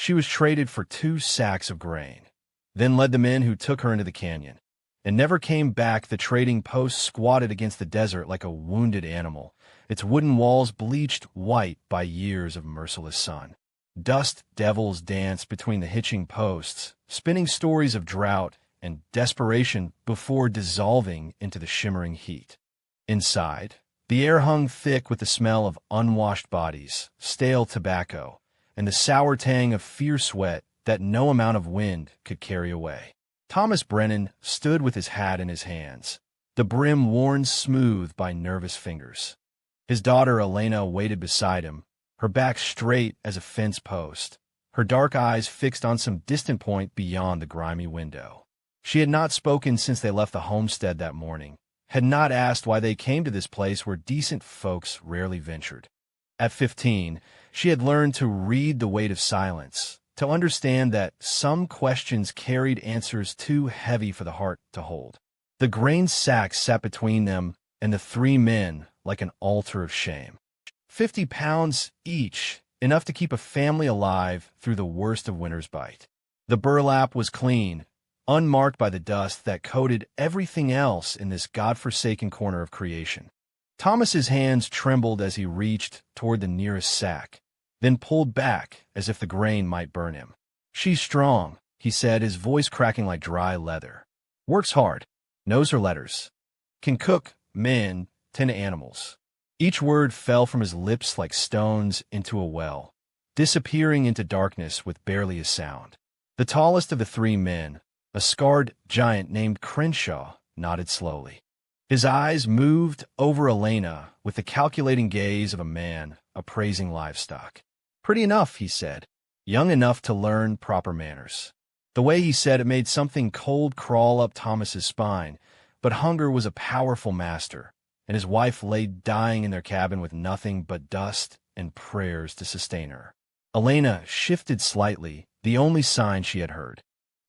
She was traded for 2 sacks of grain, then led the men who took her into the canyon, and never came back. The trading post squatted against the desert like a wounded animal, its wooden walls bleached white by years of merciless sun. Dust devils danced between the hitching posts, spinning stories of drought and desperation before dissolving into the shimmering heat. Inside, the air hung thick with the smell of unwashed bodies, stale tobacco, and the sour tang of fierce sweat that no amount of wind could carry away. Thomas Brennan stood with his hat in his hands, the brim worn smooth by nervous fingers. His daughter Elena waited beside him, her back straight as a fence post, her dark eyes fixed on some distant point beyond the grimy window. She had not spoken since they left the homestead that morning, had not asked why they came to this place where decent folks rarely ventured. At 15, she had learned to read the weight of silence, to understand that some questions carried answers too heavy for the heart to hold. The grain sack sat between them and the 3 men like an altar of shame. 50 pounds each, enough to keep a family alive through the worst of winter's bite. The burlap was clean, unmarked by the dust that coated everything else in this godforsaken corner of creation. Thomas's hands trembled as he reached toward the nearest sack, then pulled back as if the grain might burn him. "She's strong," he said, his voice cracking like dry leather. "Works hard, knows her letters, can cook, mend, tend to animals." Each word fell from his lips like stones into a well, disappearing into darkness with barely a sound. The tallest of the 3 men, a scarred giant named Crenshaw, nodded slowly. His eyes moved over Elena with the calculating gaze of a man appraising livestock. "Pretty enough," he said, "young enough to learn proper manners." The way he said it made something cold crawl up Thomas's spine, but hunger was a powerful master, and his wife lay dying in their cabin with nothing but dust and prayers to sustain her. Elena shifted slightly, the only sign she had heard.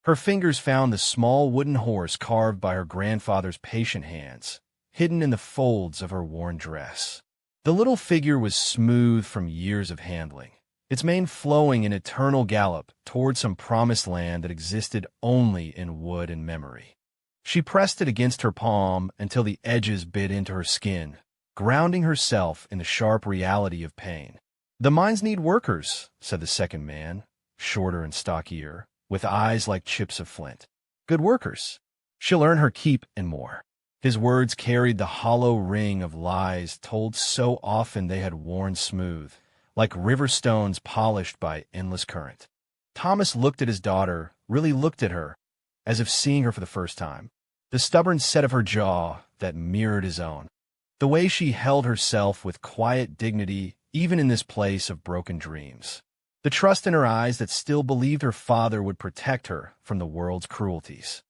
Her fingers found the small wooden horse carved by her grandfather's patient hands, hidden in the folds of her worn dress. The little figure was smooth from years of handling, its mane flowing in eternal gallop toward some promised land that existed only in wood and memory. She pressed it against her palm until the edges bit into her skin, grounding herself in the sharp reality of pain. "The mines need workers," said the second man, shorter and stockier, with eyes like chips of flint. "Good workers. She'll earn her keep and more." His words carried the hollow ring of lies told so often they had worn smooth, like river stones polished by endless current. Thomas looked at his daughter, really looked at her, as if seeing her for the first time. The stubborn set of her jaw that mirrored his own. The way she held herself with quiet dignity even in this place of broken dreams. The trust in her eyes that still believed her father would protect her from the world's cruelties.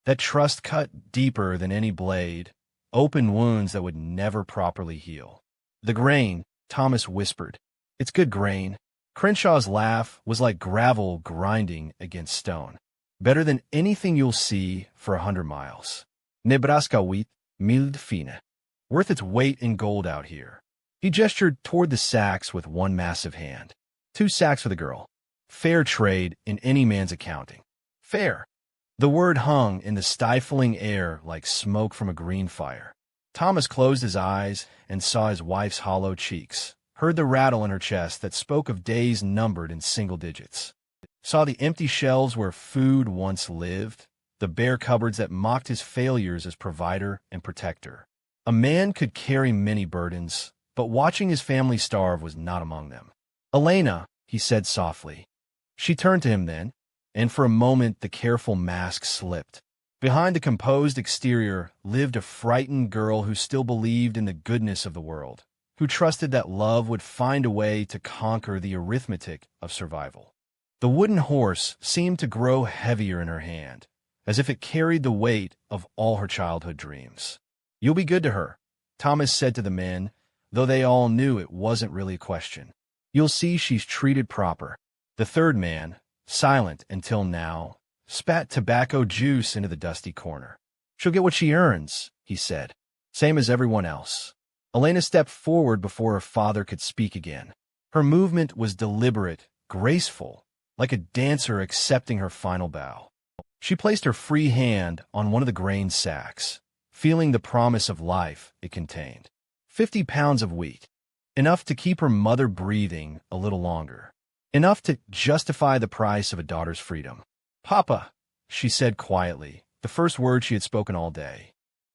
That trust cut deeper than any blade, open wounds that would never properly heal. "The grain," Thomas whispered. "It's good grain." Crenshaw's laugh was like gravel grinding against stone. "Better than anything you'll see for 100 miles. Nebraska wheat, mild fine. Worth its weight in gold out here." He gestured toward the sacks with one massive hand. 2 sacks for the girl. Fair trade in any man's accounting. Fair. The word hung in the stifling air like smoke from a green fire. Thomas closed his eyes and saw his wife's hollow cheeks, heard the rattle in her chest that spoke of days numbered in single digits. Saw the empty shelves where food once lived, the bare cupboards that mocked his failures as provider and protector. A man could carry many burdens, but watching his family starve was not among them. "Elena," he said softly. She turned to him then, and for a moment the careful mask slipped. Behind the composed exterior lived a frightened girl who still believed in the goodness of the world, who trusted that love would find a way to conquer the arithmetic of survival. The wooden horse seemed to grow heavier in her hand, as if it carried the weight of all her childhood dreams. "You'll be good to her," Thomas said to the men, though they all knew it wasn't really a question. "You'll see she's treated proper." The third man, silent until now, spat tobacco juice into the dusty corner. "She'll get what she earns," he said, "same as everyone else." Elena stepped forward before her father could speak again. Her movement was deliberate, graceful, like a dancer accepting her final bow. She placed her free hand on one of the grain sacks, feeling the promise of life it contained. 50 pounds of wheat, enough to keep her mother breathing a little longer, enough to justify the price of a daughter's freedom. "Papa," she said quietly, the first word she had spoken all day.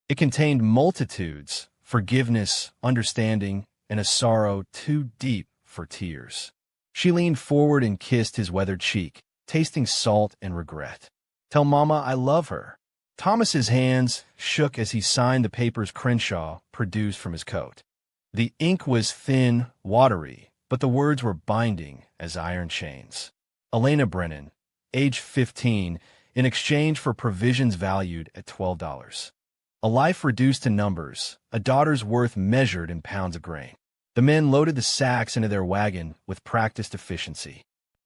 It contained multitudes, forgiveness, understanding, and a sorrow too deep for tears. She leaned forward and kissed his weathered cheek, tasting salt and regret. "Tell Mama I love her." Thomas's hands shook as he signed the papers Crenshaw produced from his coat. The ink was thin, watery, but the words were binding as iron chains. Elena Brennan, age 15, in exchange for provisions valued at $12. A life reduced to numbers, a daughter's worth measured in pounds of grain. The men loaded the sacks into their wagon with practiced efficiency.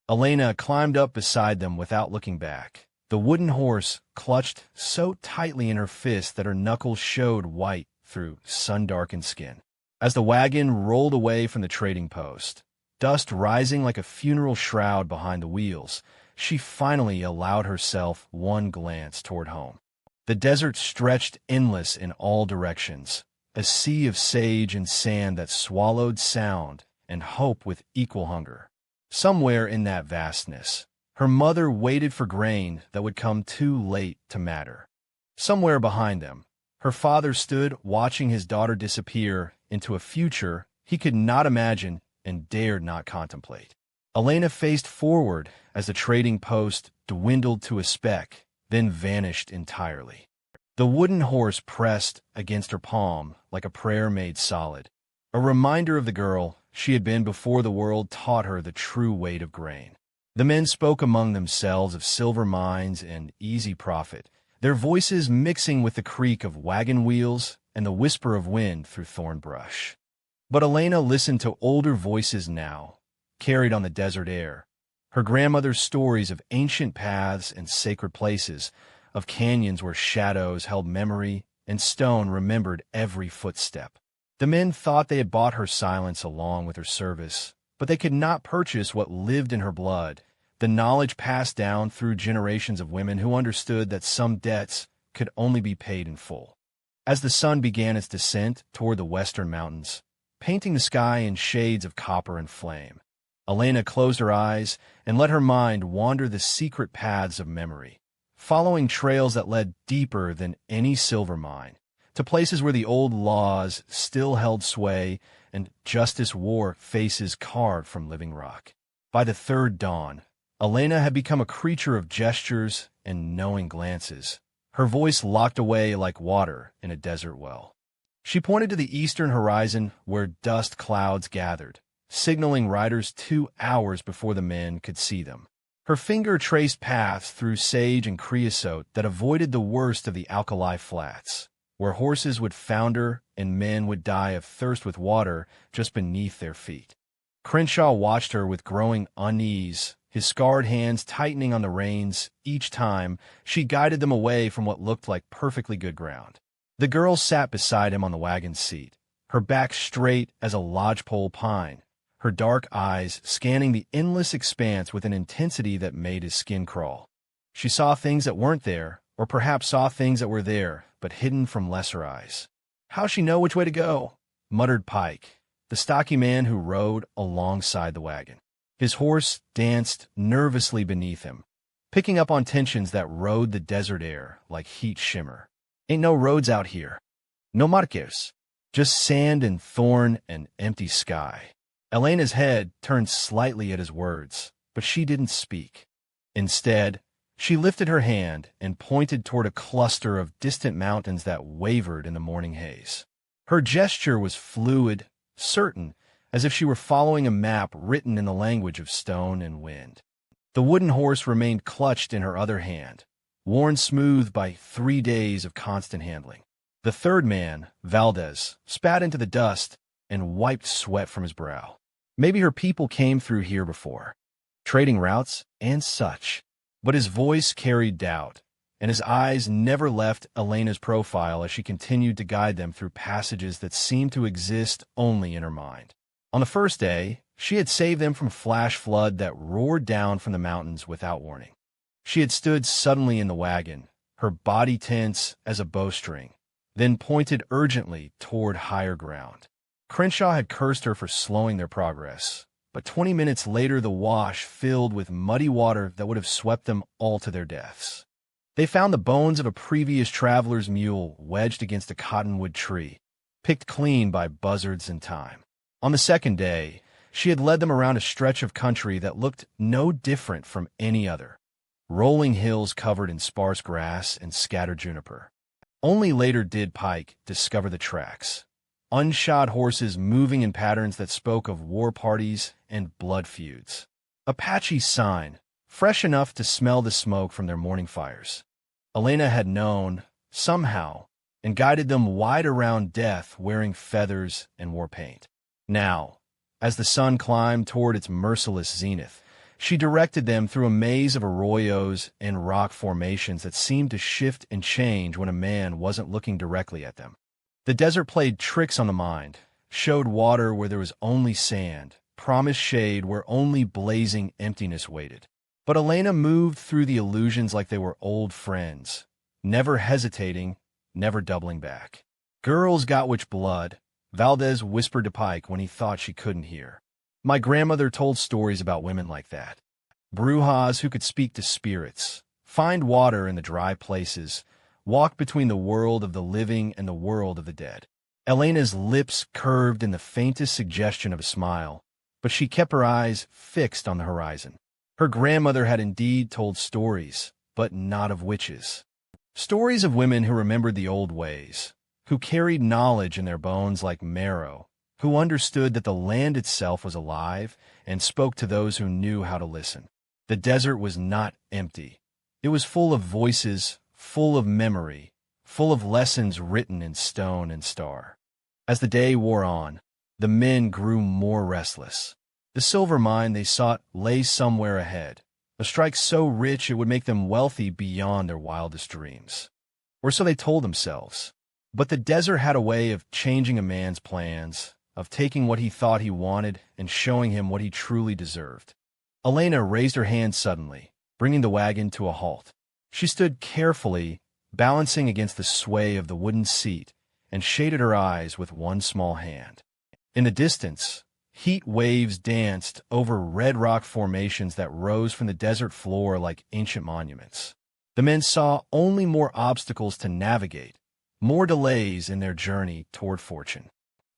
Elena climbed up beside them without looking back. The wooden horse clutched so tightly in her fist that her knuckles showed white through sun-darkened skin. As the wagon rolled away from the trading post, dust rising like a funeral shroud behind the wheels, she finally allowed herself one glance toward home. The desert stretched endless in all directions, a sea of sage and sand that swallowed sound and hope with equal hunger. Somewhere in that vastness, her mother waited for grain that would come too late to matter. Somewhere behind them, her father stood watching his daughter disappear into a future he could not imagine and dared not contemplate. Elena faced forward as the trading post dwindled to a speck, then vanished entirely. The wooden horse pressed against her palm like a prayer made solid, a reminder of the girl she had been before the world taught her the true weight of grain. The men spoke among themselves of silver mines and easy profit, their voices mixing with the creak of wagon wheels and the whisper of wind through thorn brush. But Elena listened to older voices now, carried on the desert air, her grandmother's stories of ancient paths and sacred places, of canyons where shadows held memory and stone remembered every footstep. The men thought they had bought her silence along with her service, but they could not purchase what lived in her blood, the knowledge passed down through generations of women who understood that some debts could only be paid in full. As the sun began its descent toward the western mountains, painting the sky in shades of copper and flame, Elena closed her eyes and let her mind wander the secret paths of memory, following trails that led deeper than any silver mine, to places where the old laws still held sway and justice wore faces carved from living rock. By the third dawn, Elena had become a creature of gestures and knowing glances, her voice locked away like water in a desert well. She pointed to the eastern horizon where dust clouds gathered, signaling riders 2 hours before the men could see them. Her finger traced paths through sage and creosote that avoided the worst of the alkali flats, where horses would founder and men would die of thirst with water just beneath their feet. Crenshaw watched her with growing unease, his scarred hands tightening on the reins each time she guided them away from what looked like perfectly good ground. The girl sat beside him on the wagon seat, her back straight as a lodgepole pine, her dark eyes scanning the endless expanse with an intensity that made his skin crawl. She saw things that weren't there, or perhaps saw things that were there, but hidden from lesser eyes. "How'll she know which way to go?" muttered Pike, the stocky man who rode alongside the wagon. His horse danced nervously beneath him, picking up on tensions that rode the desert air like heat shimmer. "Ain't no roads out here. No marques. Just sand and thorn and empty sky." Elena's head turned slightly at his words, but she didn't speak. Instead, she lifted her hand and pointed toward a cluster of distant mountains that wavered in the morning haze. Her gesture was fluid, certain, as if she were following a map written in the language of stone and wind. The wooden horse remained clutched in her other hand, worn smooth by 3 days of constant handling. The third man, Valdez, spat into the dust and wiped sweat from his brow. Maybe her people came through here before, trading routes and such. But his voice carried doubt, and his eyes never left Elena's profile as she continued to guide them through passages that seemed to exist only in her mind. On the first day, She had saved them from a flash flood that roared down from the mountains without warning. She had stood suddenly in the wagon, her body tense as a bowstring, then pointed urgently toward higher ground. Crenshaw had cursed her for slowing their progress, but 20 minutes later the wash filled with muddy water that would have swept them all to their deaths. They found the bones of a previous traveler's mule wedged against a cottonwood tree, picked clean by buzzards in time. On the second day, she had led them around a stretch of country that looked no different from any other. Rolling hills covered in sparse grass and scattered juniper. Only later did Pike discover the tracks. Unshod horses moving in patterns that spoke of war parties and blood feuds. A patchy sign, fresh enough to smell the smoke from their morning fires. Elena had known, somehow, and guided them wide around death wearing feathers and war paint. Now, as the sun climbed toward its merciless zenith, she directed them through a maze of arroyos and rock formations that seemed to shift and change when a man wasn't looking directly at them. The desert played tricks on the mind, showed water where there was only sand, promised shade where only blazing emptiness waited. But Elena moved through the illusions like they were old friends, never hesitating, never doubling back. "Girls got witch blood," Valdez whispered to Pike when he thought she couldn't hear. "My grandmother told stories about women like that. Brujas who could speak to spirits, find water in the dry places, walk between the world of the living and the world of the dead." Elena's lips curved in the faintest suggestion of a smile, but she kept her eyes fixed on the horizon. Her grandmother had indeed told stories, but not of witches. Stories of women who remembered the old ways, who carried knowledge in their bones like marrow, who understood that the land itself was alive and spoke to those who knew how to listen. The desert was not empty. It was full of voices, full of memory, full of lessons written in stone and star. As the day wore on, the men grew more restless. The silver mine they sought lay somewhere ahead, a strike so rich it would make them wealthy beyond their wildest dreams. Or so they told themselves. But the desert had a way of changing a man's plans, of taking what he thought he wanted and showing him what he truly deserved. Elena raised her hand suddenly, bringing the wagon to a halt. She stood carefully, balancing against the sway of the wooden seat, and shaded her eyes with one small hand. In the distance, heat waves danced over red rock formations that rose from the desert floor like ancient monuments. The men saw only more obstacles to navigate, more delays in their journey toward fortune.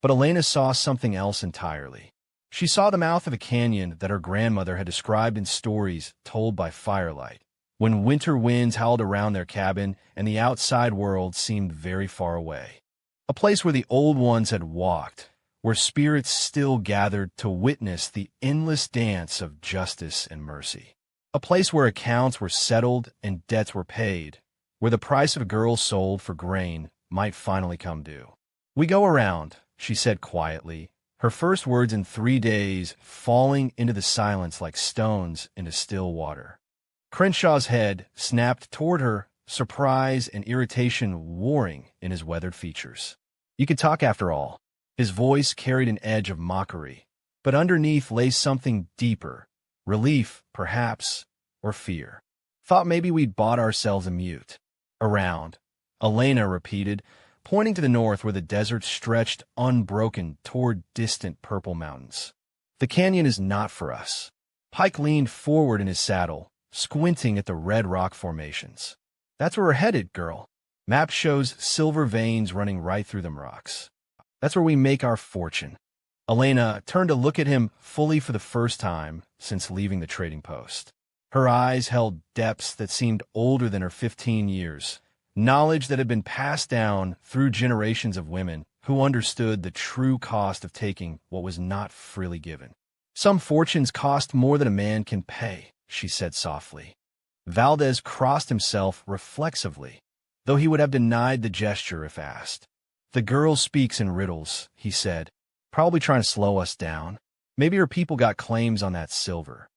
But Elena saw something else entirely. She saw the mouth of a canyon that her grandmother had described in stories told by firelight, when winter winds howled around their cabin and the outside world seemed very far away. A place where the old ones had walked, where spirits still gathered to witness the endless dance of justice and mercy. A place where accounts were settled and debts were paid, where the price of a girl sold for grain might finally come due. "We go around," she said quietly, her first words in 3 days falling into the silence like stones into still water. Crenshaw's head snapped toward her, surprise and irritation warring in his weathered features. "You could talk after all." His voice carried an edge of mockery, but underneath lay something deeper, relief, perhaps, or fear. "Thought maybe we'd bought ourselves a mute." "Around," Elena repeated, pointing to the north where the desert stretched unbroken toward distant purple mountains. "The canyon is not for us." Pike leaned forward in his saddle, squinting at the red rock formations. "That's where we're headed, girl. Map shows silver veins running right through them rocks. That's where we make our fortune." Elena turned to look at him fully for the first time since leaving the trading post. Her eyes held depths that seemed older than her 15 years, knowledge that had been passed down through generations of women who understood the true cost of taking what was not freely given. "Some fortunes cost more than a man can pay," she said softly. Valdez crossed himself reflexively, though he would have denied the gesture if asked. "The girl speaks in riddles," he said, "probably trying to slow us down. Maybe her people got claims on that silver."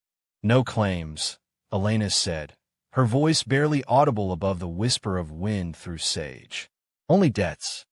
"No claims," Elena said, her voice barely audible above the whisper of wind through sage. "Only debts.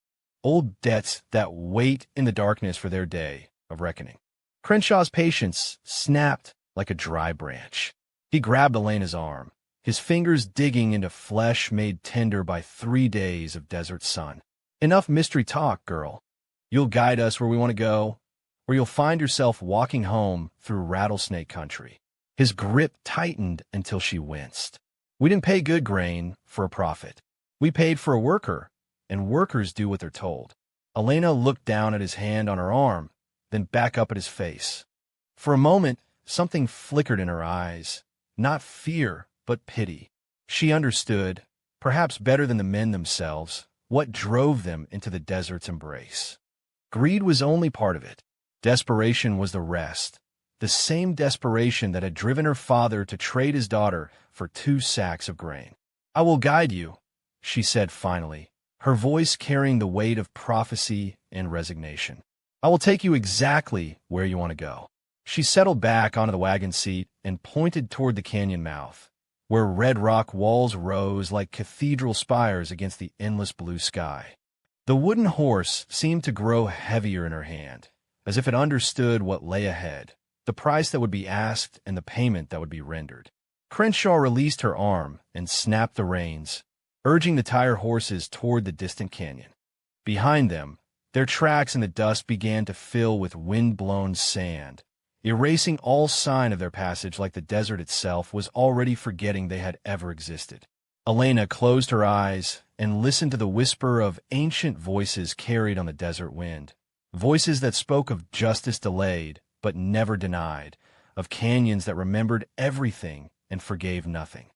Old debts that wait in the darkness for their day of reckoning." Crenshaw's patience snapped like a dry branch. He grabbed Elena's arm, his fingers digging into flesh made tender by 3 days of desert sun. Enough mystery talk, girl. You'll guide us where we want to go, or you'll find yourself walking home through rattlesnake country. His grip tightened until she winced. We didn't pay good grain for a profit. We paid for a worker, and workers do what they're told. Elena looked down at his hand on her arm, then back up at his face. For a moment, something flickered in her eyes. Not fear, but pity. She understood, perhaps better than the men themselves, what drove them into the desert's embrace. Greed was only part of it. Desperation was the rest. The same desperation that had driven her father to trade his daughter for 2 sacks of grain. "I will guide you," she said finally, her voice carrying the weight of prophecy and resignation. "I will take you exactly where you want to go." She settled back onto the wagon seat and pointed toward the canyon mouth, where red rock walls rose like cathedral spires against the endless blue sky. The wooden horse seemed to grow heavier in her hand, as if it understood what lay ahead, the price that would be asked and the payment that would be rendered. Crenshaw released her arm and snapped the reins, urging the tired horses toward the distant canyon. Behind them, their tracks in the dust began to fill with wind-blown sand, erasing all sign of their passage like the desert itself was already forgetting they had ever existed. Elena closed her eyes and listened to the whisper of ancient voices carried on the desert wind, voices that spoke of justice delayed but never denied, of canyons that remembered everything and forgave nothing.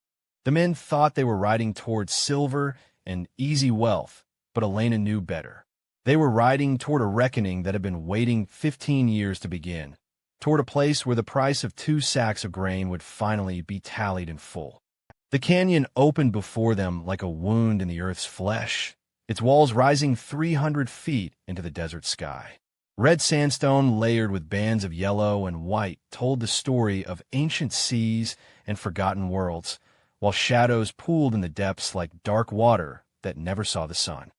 The men thought they were riding toward silver and easy wealth, but Elena knew better. They were riding toward a reckoning that had been waiting 15 years to begin, toward a place where the price of 2 sacks of grain would finally be tallied in full. The canyon opened before them like a wound in the earth's flesh, its walls rising 300 feet into the desert sky. Red sandstone layered with bands of yellow and white told the story of ancient seas and forgotten worlds, while shadows pooled in the depths like dark water that never saw the sun.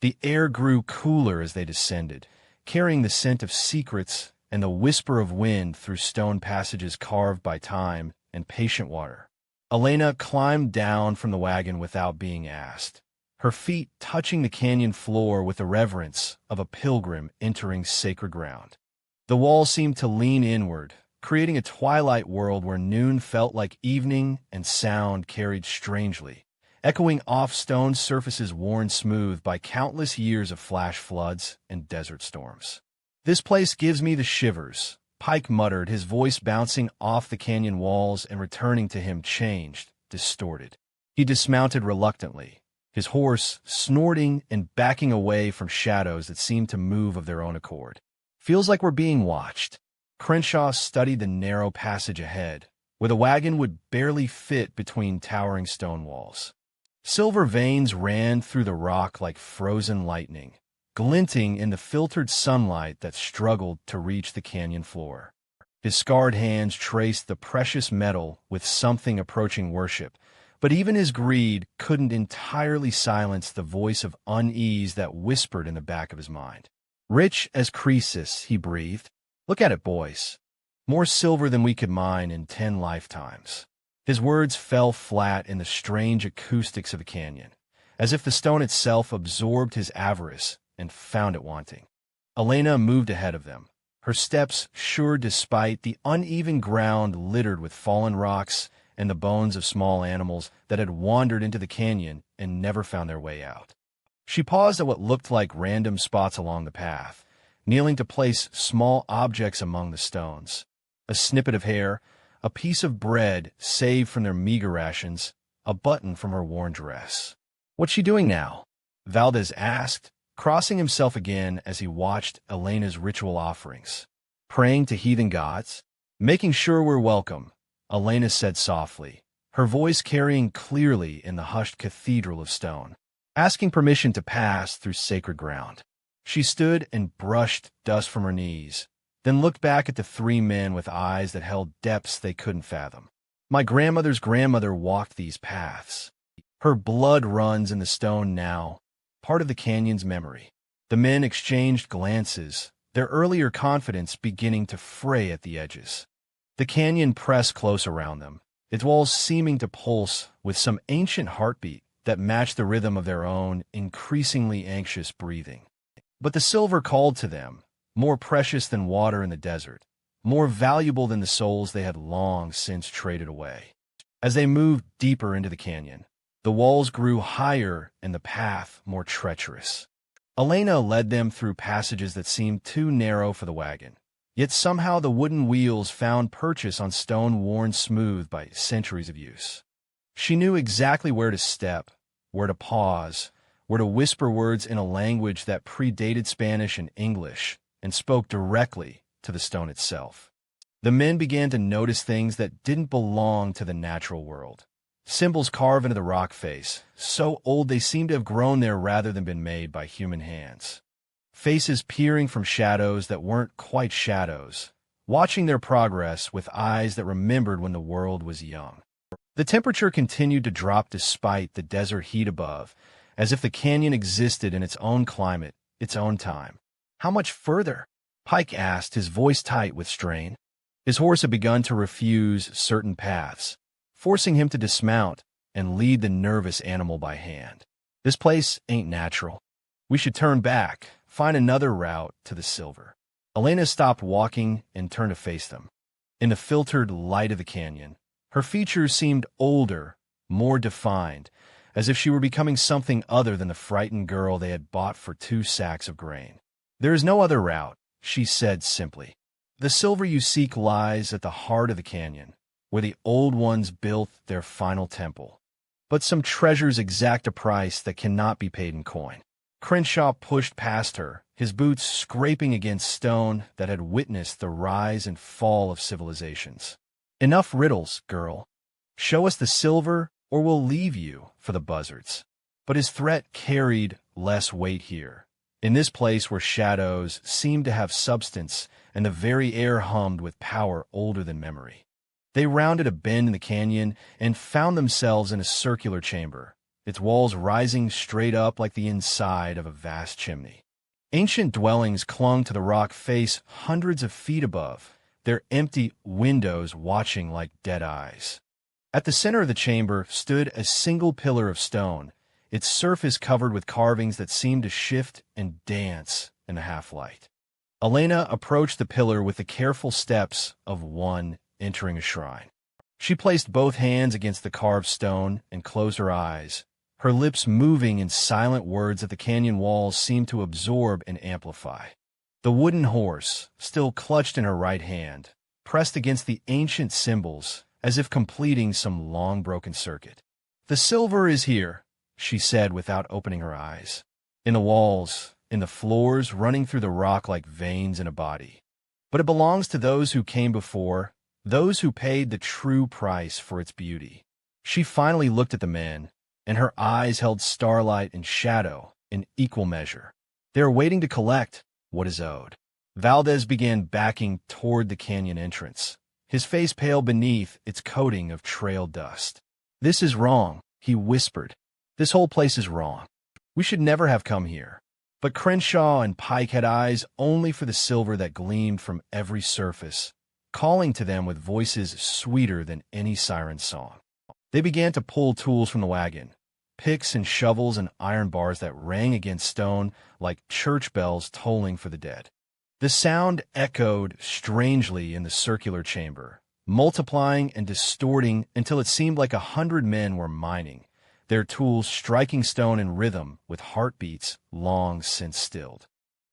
The air grew cooler as they descended, carrying the scent of secrets and the whisper of wind through stone passages carved by time and patient water. Elena climbed down from the wagon without being asked, her feet touching the canyon floor with the reverence of a pilgrim entering sacred ground. The walls seemed to lean inward, creating a twilight world where noon felt like evening and sound carried strangely, echoing off stone surfaces worn smooth by countless years of flash floods and desert storms. "This place gives me the shivers," Pike muttered, his voice bouncing off the canyon walls and returning to him changed, distorted. He dismounted reluctantly, his horse snorting and backing away from shadows that seemed to move of their own accord. "Feels like we're being watched." Crenshaw studied the narrow passage ahead, where the wagon would barely fit between towering stone walls. Silver veins ran through the rock like frozen lightning, glinting in the filtered sunlight that struggled to reach the canyon floor. His scarred hands traced the precious metal with something approaching worship, but even his greed couldn't entirely silence the voice of unease that whispered in the back of his mind. "Rich as Croesus," he breathed. "Look at it, boys. More silver than we could mine in 10 lifetimes." His words fell flat in the strange acoustics of the canyon, as if the stone itself absorbed his avarice and found it wanting. Elena moved ahead of them, her steps sure despite the uneven ground littered with fallen rocks and the bones of small animals that had wandered into the canyon and never found their way out. She paused at what looked like random spots along the path, kneeling to place small objects among the stones. A snippet of hair, a piece of bread saved from their meager rations, a button from her worn dress. "What's she doing now?" Valdez asked, crossing himself again as he watched Elena's ritual offerings. "Praying to heathen gods?" "Making sure we're welcome," Elena said softly, her voice carrying clearly in the hushed cathedral of stone. "Asking permission to pass through sacred ground." She stood and brushed dust from her knees, then looked back at the 3 men with eyes that held depths they couldn't fathom. "My grandmother's grandmother walked these paths. Her blood runs in the stone now, part of the canyon's memory." The men exchanged glances, their earlier confidence beginning to fray at the edges. The canyon pressed close around them, its walls seeming to pulse with some ancient heartbeat that matched the rhythm of their own increasingly anxious breathing. But the silver called to them, more precious than water in the desert, more valuable than the souls they had long since traded away. As they moved deeper into the canyon, the walls grew higher and the path more treacherous. Elena led them through passages that seemed too narrow for the wagon, yet somehow the wooden wheels found purchase on stone worn smooth by centuries of use. She knew exactly where to step, where to pause, where to whisper words in a language that predated Spanish and English and spoke directly to the stone itself. The men began to notice things that didn't belong to the natural world. Symbols carved into the rock face, so old they seemed to have grown there rather than been made by human hands. Faces peering from shadows that weren't quite shadows, watching their progress with eyes that remembered when the world was young. The temperature continued to drop despite the desert heat above, as if the canyon existed in its own climate, its own time. "How much further?" Pike asked, his voice tight with strain. His horse had begun to refuse certain paths, forcing him to dismount and lead the nervous animal by hand. "This place ain't natural. We should turn back, find another route to the silver." Elena stopped walking and turned to face them. In the filtered light of the canyon, her features seemed older, more defined, as if she were becoming something other than the frightened girl they had bought for 2 sacks of grain. "There is no other route," she said simply. "The silver you seek lies at the heart of the canyon, where the old ones built their final temple. But some treasures exact a price that cannot be paid in coin." Crenshaw pushed past her, his boots scraping against stone that had witnessed the rise and fall of civilizations. "Enough riddles, girl. Show us the silver, or we'll leave you for the buzzards." But his threat carried less weight here, in this place where shadows seemed to have substance and the very air hummed with power older than memory. They rounded a bend in the canyon and found themselves in a circular chamber, its walls rising straight up like the inside of a vast chimney. Ancient dwellings clung to the rock face hundreds of feet above, their empty windows watching like dead eyes. At the center of the chamber stood a single pillar of stone, its surface covered with carvings that seemed to shift and dance in the half-light. Elena approached the pillar with the careful steps of one entering a shrine. She placed both hands against the carved stone and closed her eyes, her lips moving in silent words that the canyon walls seemed to absorb and amplify. The wooden horse, still clutched in her right hand, pressed against the ancient symbols as if completing some long-broken circuit. "The silver is here," she said without opening her eyes. "In the walls, in the floors, running through the rock like veins in a body. But it belongs to those who came before, those who paid the true price for its beauty." She finally looked at the men, and her eyes held starlight and shadow in equal measure. They are waiting to collect what is owed. Valdez began backing toward the canyon entrance, his face pale beneath its coating of trail dust. "This is wrong," he whispered. "This whole place is wrong. We should never have come here." But Crenshaw and Pike had eyes only for the silver that gleamed from every surface, calling to them with voices sweeter than any siren song. They began to pull tools from the wagon, picks and shovels and iron bars that rang against stone like church bells tolling for the dead. The sound echoed strangely in the circular chamber, multiplying and distorting until it seemed like 100 men were mining, their tools striking stone in rhythm with heartbeats long since stilled.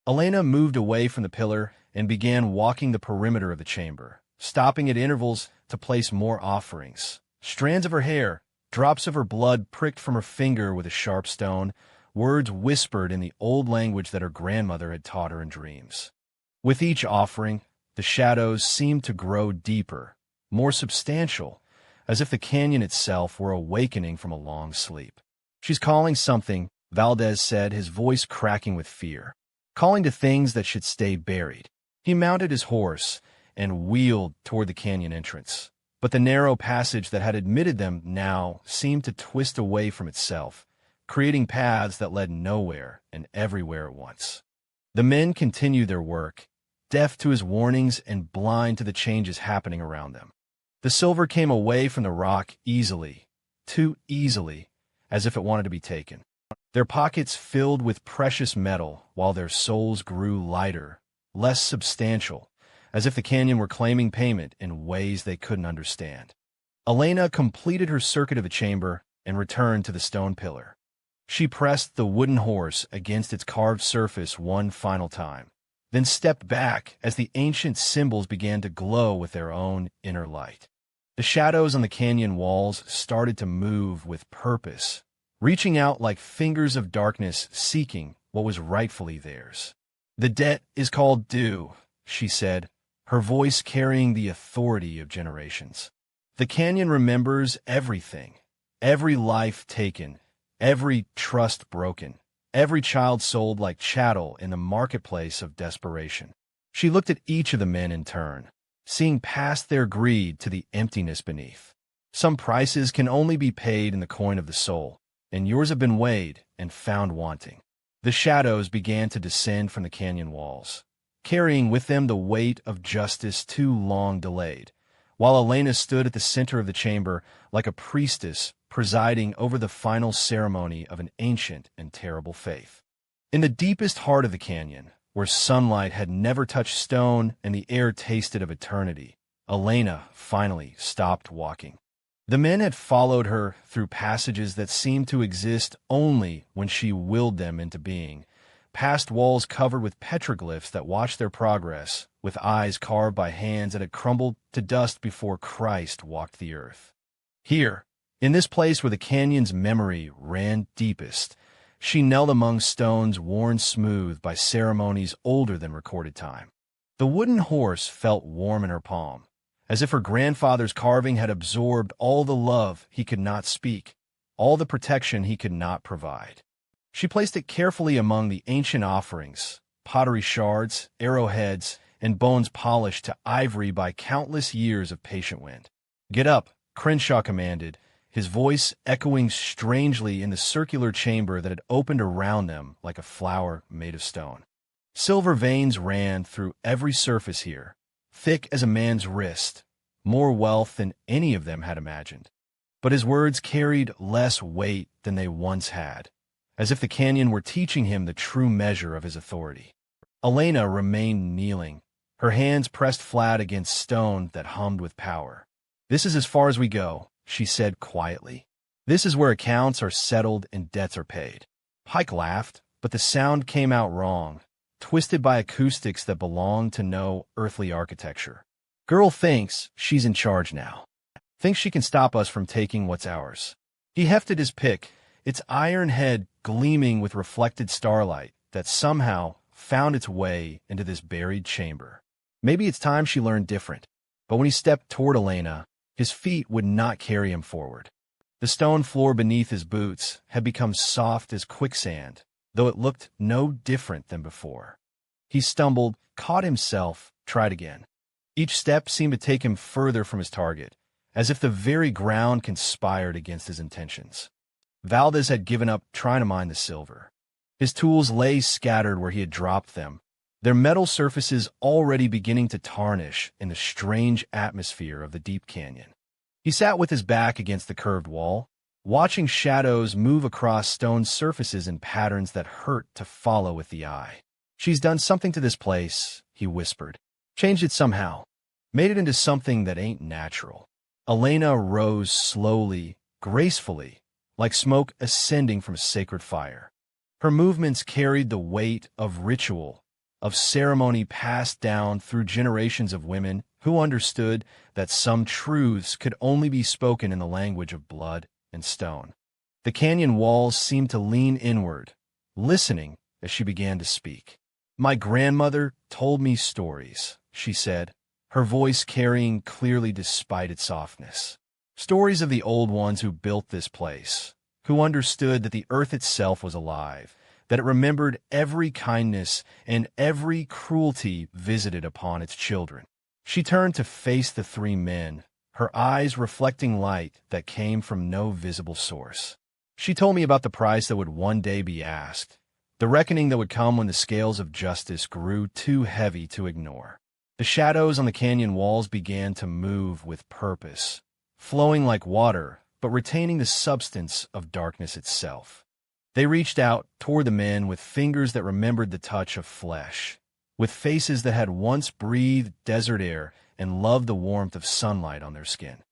Elena moved away from the pillar and began walking the perimeter of the chamber, stopping at intervals to place more offerings. Strands of her hair, drops of her blood pricked from her finger with a sharp stone, words whispered in the old language that her grandmother had taught her in dreams. With each offering, the shadows seemed to grow deeper, more substantial, as if the canyon itself were awakening from a long sleep. "She's calling something," Valdez said, his voice cracking with fear. "Calling to things that should stay buried." He mounted his horse and wheeled toward the canyon entrance. But the narrow passage that had admitted them now seemed to twist away from itself, creating paths that led nowhere and everywhere at once. The men continued their work, deaf to his warnings and blind to the changes happening around them. The silver came away from the rock easily, too easily, as if it wanted to be taken. Their pockets filled with precious metal, while their souls grew lighter, less substantial, as if the canyon were claiming payment in ways they couldn't understand. Elena completed her circuit of the chamber and returned to the stone pillar. She pressed the wooden horse against its carved surface one final time, then stepped back as the ancient symbols began to glow with their own inner light. The shadows on the canyon walls started to move with purpose, reaching out like fingers of darkness seeking what was rightfully theirs. "The debt is called due," she said, her voice carrying the authority of generations. "The canyon remembers everything, every life taken, every trust broken, every child sold like chattel in the marketplace of desperation." She looked at each of the men in turn, seeing past their greed to the emptiness beneath. Some prices can only be paid in the coin of the soul, and yours have been weighed and found wanting. The shadows began to descend from the canyon walls, carrying with them the weight of justice too long delayed, while Elena stood at the center of the chamber like a priestess presiding over the final ceremony of an ancient and terrible faith. In the deepest heart of the canyon, where sunlight had never touched stone and the air tasted of eternity, Elena finally stopped walking. The men had followed her through passages that seemed to exist only when she willed them into being, past walls covered with petroglyphs that watched their progress, with eyes carved by hands that had crumbled to dust before Christ walked the earth. Here, in this place where the canyon's memory ran deepest, she knelt among stones worn smooth by ceremonies older than recorded time. The wooden horse felt warm in her palm, as if her grandfather's carving had absorbed all the love he could not speak, all the protection he could not provide. She placed it carefully among the ancient offerings, pottery shards, arrowheads, and bones polished to ivory by countless years of patient wind. "Get up," Crenshaw commanded, his voice echoing strangely in the circular chamber that had opened around them like a flower made of stone. Silver veins ran through every surface here, thick as a man's wrist, more wealth than any of them had imagined. But his words carried less weight than they once had, as if the canyon were teaching him the true measure of his authority. Elena remained kneeling, her hands pressed flat against stone that hummed with power. "This is as far as we go," she said quietly. "This is where accounts are settled and debts are paid." Pike laughed, but the sound came out wrong, twisted by acoustics that belonged to no earthly architecture. "Girl thinks she's in charge now. Thinks she can stop us from taking what's ours." He hefted his pick, its iron head gleaming with reflected starlight that somehow found its way into this buried chamber. Maybe it's time she learned different. But when he stepped toward Elena, his feet would not carry him forward. The stone floor beneath his boots had become soft as quicksand, though it looked no different than before. He stumbled, caught himself, tried again. Each step seemed to take him further from his target, as if the very ground conspired against his intentions. Valdez had given up trying to mine the silver. His tools lay scattered where he had dropped them, their metal surfaces already beginning to tarnish in the strange atmosphere of the deep canyon. He sat with his back against the curved wall, watching shadows move across stone surfaces in patterns that hurt to follow with the eye. "She's done something to this place," he whispered. "Changed it somehow. Made it into something that ain't natural." Elena rose slowly, gracefully, like smoke ascending from a sacred fire. Her movements carried the weight of ritual, of ceremony passed down through generations of women who understood that some truths could only be spoken in the language of blood and stone. The canyon walls seemed to lean inward, listening as she began to speak. "My grandmother told me stories," she said, her voice carrying clearly despite its softness. "Stories of the old ones who built this place, who understood that the earth itself was alive, that it remembered every kindness and every cruelty visited upon its children." She turned to face the three men, her eyes reflecting light that came from no visible source. "She told me about the price that would one day be asked, The reckoning that would come when the scales of justice grew too heavy to ignore. The shadows on the canyon walls began to move with purpose, flowing like water, but retaining the substance of darkness itself. They reached out toward the men with fingers that remembered the touch of flesh, with faces that had once breathed desert air and loved the warmth of sunlight on their skin.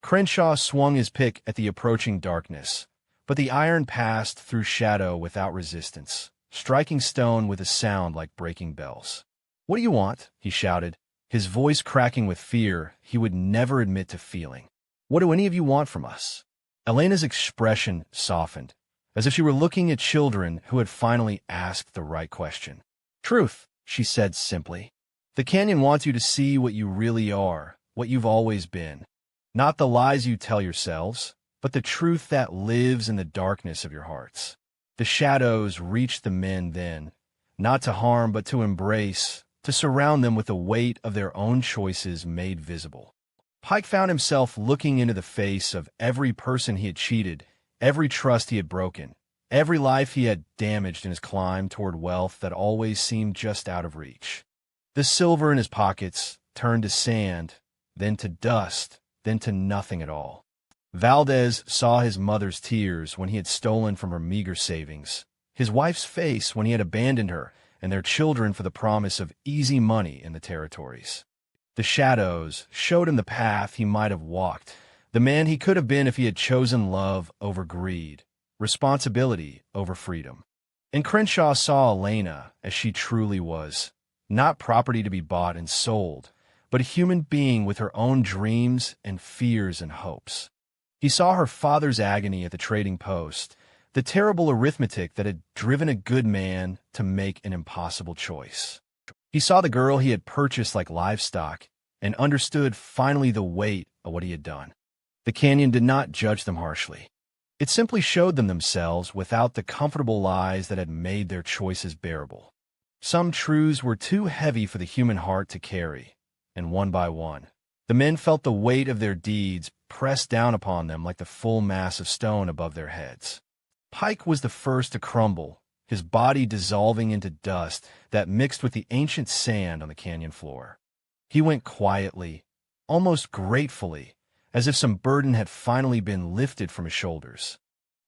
Crenshaw swung his pick at the approaching darkness, but the iron passed through shadow without resistance, striking stone with a sound like breaking bells. "What do you want?" he shouted, his voice cracking with fear he would never admit to feeling. "What do any of you want from us?" Elena's expression softened, as if she were looking at children who had finally asked the right question. "Truth," she said simply. "The canyon wants you to see what you really are, what you've always been. Not the lies you tell yourselves, but the truth that lives in the darkness of your hearts." The shadows reached the men then, not to harm but to embrace, to surround them with the weight of their own choices made visible. Pike found himself looking into the face of every person he had cheated, every trust he had broken, every life he had damaged in his climb toward wealth that always seemed just out of reach. The silver in his pockets turned to sand, then to dust, then to nothing at all. Valdez saw his mother's tears when he had stolen from her meager savings, his wife's face when he had abandoned her, and their children for the promise of easy money in the territories. The shadows showed him the path he might have walked, the man he could have been if he had chosen love over greed, responsibility over freedom. And Crenshaw saw Elena as she truly was, not property to be bought and sold, but a human being with her own dreams and fears and hopes. He saw her father's agony at the trading post, the terrible arithmetic that had driven a good man to make an impossible choice. He saw the girl he had purchased like livestock and understood finally the weight of what he had done. The canyon did not judge them harshly. It simply showed them themselves without the comfortable lies that had made their choices bearable. Some truths were too heavy for the human heart to carry, and one by one, the men felt the weight of their deeds pressed down upon them like the full mass of stone above their heads. Pike was the first to crumble, his body dissolving into dust that mixed with the ancient sand on the canyon floor. He went quietly, almost gratefully, as if some burden had finally been lifted from his shoulders.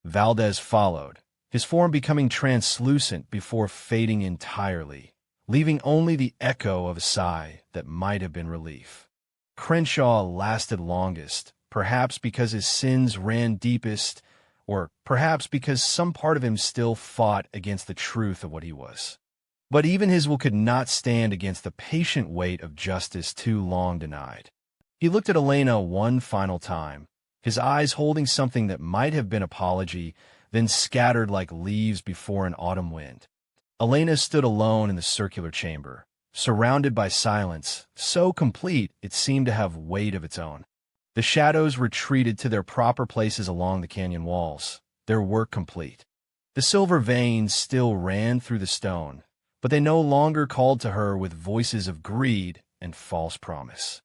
Valdez followed, his form becoming translucent before fading entirely, leaving only the echo of a sigh that might have been relief. Crenshaw lasted longest, perhaps because his sins ran deepest, or perhaps because some part of him still fought against the truth of what he was. But even his will could not stand against the patient weight of justice too long denied. He looked at Elena one final time, his eyes holding something that might have been apology, then scattered like leaves before an autumn wind. Elena stood alone in the circular chamber, surrounded by silence, so complete it seemed to have weight of its own. The shadows retreated to their proper places along the canyon walls, their work complete. The silver veins still ran through the stone, but they no longer called to her with voices of greed and false promise.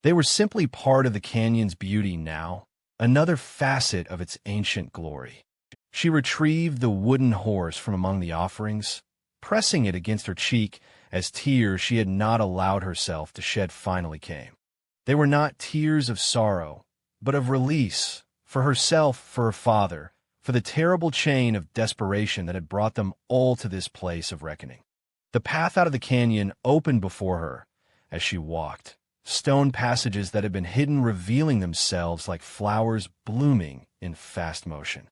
They were simply part of the canyon's beauty now, another facet of its ancient glory. She retrieved the wooden horse from among the offerings, pressing it against her cheek as tears she had not allowed herself to shed finally came. They were not tears of sorrow, but of release, for herself, for her father, for the terrible chain of desperation that had brought them all to this place of reckoning. The path out of the canyon opened before her as she walked, stone passages that had been hidden revealing themselves like flowers blooming in fast motion.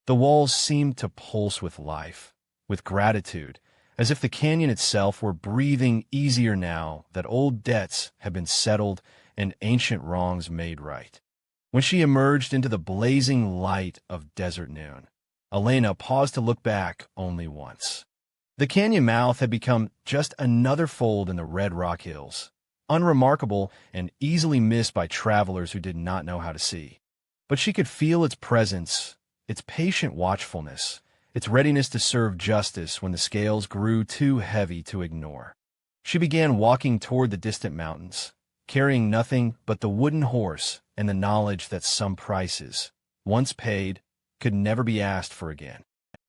The walls seemed to pulse with life, with gratitude, as if the canyon itself were breathing easier now that old debts had been settled and ancient wrongs made right. When she emerged into the blazing light of desert noon, Elena paused to look back only once. The canyon mouth had become just another fold in the red rock hills, unremarkable and easily missed by travelers who did not know how to see. But she could feel its presence, its patient watchfulness, its readiness to serve justice when the scales grew too heavy to ignore. She began walking toward the distant mountains, carrying nothing but the wooden horse and the knowledge that some prices, once paid, could never be asked for again.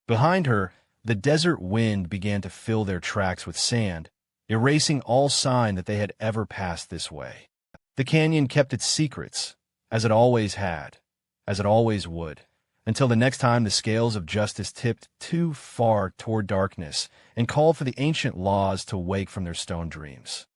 Behind her, The desert wind began to fill their tracks with sand, erasing all sign that they had ever passed this way. The canyon kept its secrets, as it always had, as it always would, until the next time the scales of justice tipped too far toward darkness and called for the ancient laws to wake from their stone dreams.